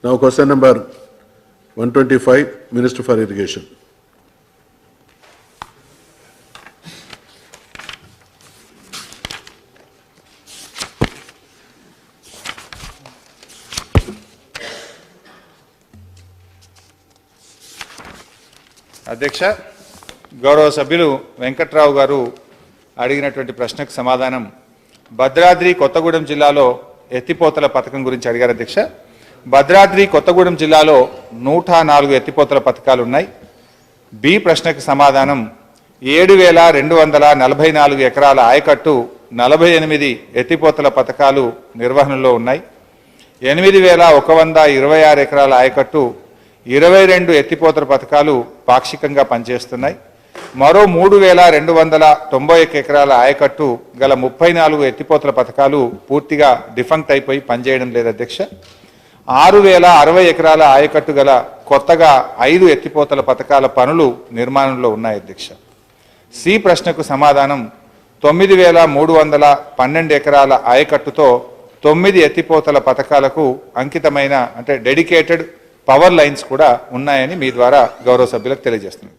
Now question number 125, Minister for Irrigation. అధ్యక్ష, గౌరవ సభ్యులు వెంకట్రావు గారు అడిగినటువంటి ప్రశ్నకు సమాధానం, భద్రాద్రి కొత్తగూడెం జిల్లాలో ఎత్తిపోతల పథకం గురించి అడిగారు. అధ్యక్ష, భద్రాద్రి కొత్తగూడెం జిల్లాలో 104 ఎత్తిపోతల పథకాలు ఉన్నాయి. బి ప్రశ్నకు సమాధానం, 7,244 ఎకరాల ఆయకట్టు 48 ఎత్తిపోతల పథకాలు నిర్వహణలో ఉన్నాయి. 8,126 ఎకరాల ఆయకట్టు 22 ఎత్తిపోతల పథకాలు పాక్షికంగా పనిచేస్తున్నాయి. మరో 3,291 ఎకరాల ఆయకట్టు గల 34 ఎత్తిపోతల పథకాలు పూర్తిగా డిఫంక్ట్ అయిపోయి పనిచేయడం లేదు. అధ్యక్ష, 6,060 ఎకరాల ఆయకట్టు గల కొత్తగా 5 ఎత్తిపోతల పథకాల పనులు నిర్మాణంలో ఉన్నాయి. అధ్యక్ష, సి ప్రశ్నకు సమాధానం, 9,312 ఎకరాల ఆయకట్టుతో 9 ఎత్తిపోతల పథకాలకు అంకితమైన అంటే డెడికేటెడ్ పవర్ లైన్స్ కూడా ఉన్నాయని మీ ద్వారా గౌరవ సభ్యులకు తెలియజేస్తున్నాను.